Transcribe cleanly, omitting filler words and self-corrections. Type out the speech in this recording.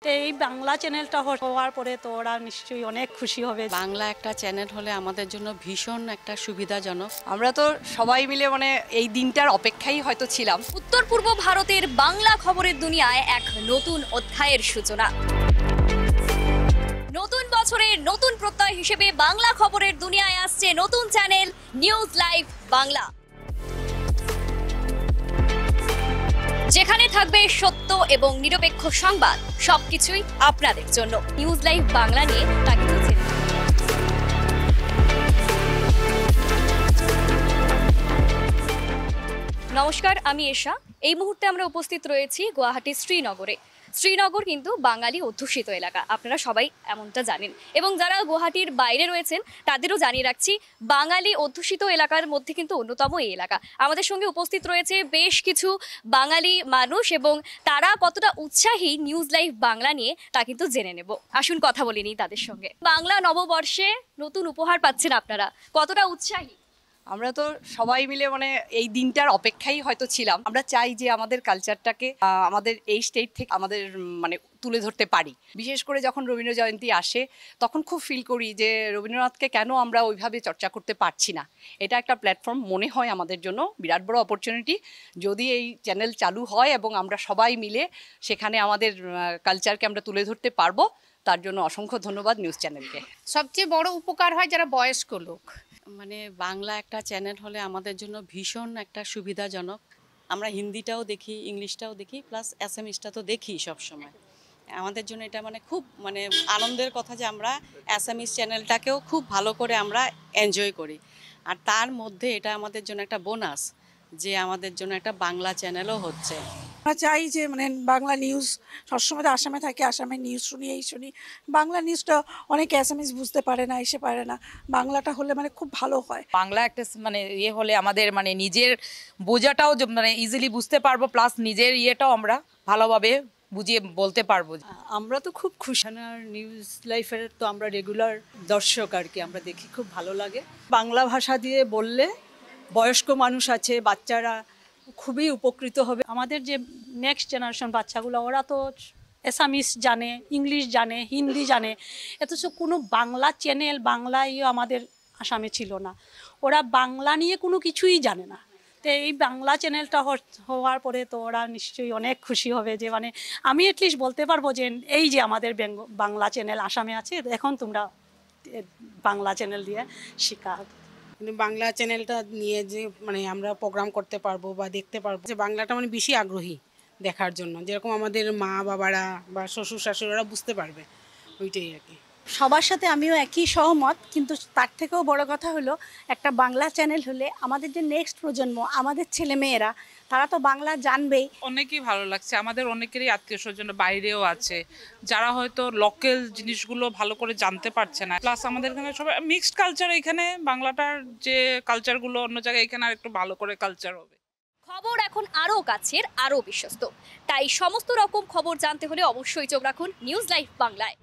তো এই বাংলা চ্যানেলটা হওয়ার পরে তো ওরা নিশ্চয়ই অনেক খুশি হবে। বাংলা একটা চ্যানেল হলে আমাদের জন্য ভীষণ একটা সুবিধাজনক। আমরা তো সবাই মিলে এই দিনটার অপেক্ষাই হয়তো ছিলাম। উত্তর পূর্ব ভারতের বাংলা খবরের দুনিয়ায় এক নতুন অধ্যায়ের সূচনা। নতুন বছরের নতুন প্রত্যয় হিসেবে বাংলা খবরের দুনিয়ায় আসছে নতুন চ্যানেল নিউজ লাইভ বাংলা, যেখানে থাকবে সত্য এবং নিরপেক্ষ সংবাদ, সবকিছুই আপনাদের জন্য। নিউজ লাইভ বাংলা নিয়ে তাকে বলছেন। নমস্কার, আমি এশা। এই মুহূর্তে আমরা উপস্থিত রয়েছি গুয়াহাটির শ্রীনগরে। শ্রীনগর কিন্তু বাঙালি অধ্যুষিত এলাকা, আপনারা সবাই এমনটা জানেন, এবং যারা গুয়াহাটির বাইরে রয়েছেন তাদেরও জানিয়ে রাখছি, বাঙালি অধ্যুষিত এলাকার মধ্যে কিন্তু অন্যতম এই এলাকা। আমাদের সঙ্গে উপস্থিত রয়েছে বেশ কিছু বাঙালি মানুষ, এবং তারা কতটা উৎসাহী নিউজ লাইভ বাংলা নিয়ে তা কিন্তু জেনে নেব। আসুন কথা বলে নিই তাদের সঙ্গে। বাংলা নববর্ষে নতুন উপহার পাচ্ছেন আপনারা, কতটা উৎসাহী? আমরা তো সবাই মিলে এই দিনটার অপেক্ষাই হয়তো ছিলাম। আমরা চাই যে আমাদের কালচারটাকে আমাদের এই স্টেট থেকে আমাদের তুলে ধরতে পারি। বিশেষ করে যখন রবীন্দ্র জয়ন্তী আসে তখন খুব ফিল করি যে রবীন্দ্রনাথকে কেন আমরা ওইভাবে চর্চা করতে পারছি না। এটা একটা প্ল্যাটফর্ম মনে হয় আমাদের জন্য বিরাট বড় অপরচুনিটি। যদি এই চ্যানেল চালু হয় এবং আমরা সবাই মিলে সেখানে আমাদের কালচারকে আমরা তুলে ধরতে পারবো, তার জন্য অসংখ্য ধন্যবাদ নিউজ চ্যানেলকে। সবচেয়ে বড় উপকার হয় যারা বয়স্ক লোক। বাংলা একটা চ্যানেল হলে আমাদের জন্য ভীষণ একটা সুবিধাজনক। আমরা হিন্দিটাও দেখি, ইংলিশটাও দেখি, প্লাস অ্যাসামিসটা তো দেখি সবসময়। আমাদের জন্য এটা খুব আনন্দের কথা যে আমরা অ্যাসামিস চ্যানেলটাকেও খুব ভালো করে আমরা এনজয় করি। আর তার মধ্যে এটা আমাদের জন্য একটা বোনাস যে আমাদের জন্য একটা বাংলা চ্যানেলও হচ্ছে। আমরা চাই যে বাংলা নিউজ সবসময় তো আসামে থাকে, আসামের নিউজ শুনি। বাংলা নিউজটা অনেক অ্যাসামিস বুঝতে পারে না, এসে পারে না। বাংলাটা হলে খুব ভালো হয়। বাংলা একটা ইয়ে হলে আমাদের নিজের বোঝাটাও ইজিলি বুঝতে পারবো, প্লাস নিজের ইয়েটাও আমরা ভালোভাবে বুঝিয়ে বলতে পারবো। আমরা তো খুব খুশি। নিউজ লাইফের তো আমরা রেগুলার দর্শক আর কি, আমরা দেখি, খুব ভালো লাগে। বাংলা ভাষা দিয়ে বললে বয়স্ক মানুষ আছে, বাচ্চারা খুবই উপকৃত হবে। আমাদের যে নেক্সট জেনারেশন বাচ্চাগুলো, ওরা তো অ্যাসামিস জানে, ইংলিশ জানে, হিন্দি জানে, অথচ কোনো বাংলা চ্যানেল, বাংলা আমাদের আসামে ছিল না। ওরা বাংলা নিয়ে কোনো কিছুই জানে না। তো এই বাংলা চ্যানেলটা হওয়ার পরে তো ওরা নিশ্চয়ই অনেক খুশি হবে যে আমি অ্যাটলিস্ট বলতে পারবো যে এই যে আমাদের বাংলা চ্যানেল আসামে আছে, এখন তোমরা বাংলা চ্যানেল দিয়ে শেখা। বাংলা চ্যানেলটা নিয়ে যে আমরা প্রোগ্রাম করতে পারবো বা দেখতে পারবো, যে বাংলাটা বেশি আগ্রহী দেখার জন্য, যেরকম আমাদের মা বাবারা বা শ্বশুর শাশুড়িরা বুঝতে পারবে, ওইটাই আর কি। সবার সাথে আমিও একই সহমত, কিন্তু তার থেকেও বড় কথা হলো একটা বাংলা চ্যানেল হলে আমাদের যে নেক্সট প্রজন্ম, আমাদের ছেলে মেয়েরা, তারা তো বাংলা জানবেই। অনেকই ভালো লাগছে। আমাদের অনেকেরই আত্মীয় স্বজন বাইরেও আছে যারা হয়তো লোকাল জিনিসগুলো ভালো করে জানতে পারছে না। প্লাস আমাদের এখানে সবাই মিক্সড কালচার, এখানে বাংলাটার যে কালচারগুলো অন্য জায়গায়, এখানে আর একটু ভালো করে কালচার হবে। খবর এখন আরো কাছের, আরো বিশ্বস্ত। তাই সমস্ত রকম খবর জানতে হলে অবশ্যই চোখ রাখুন নিউজ লাইভ বাংলায়।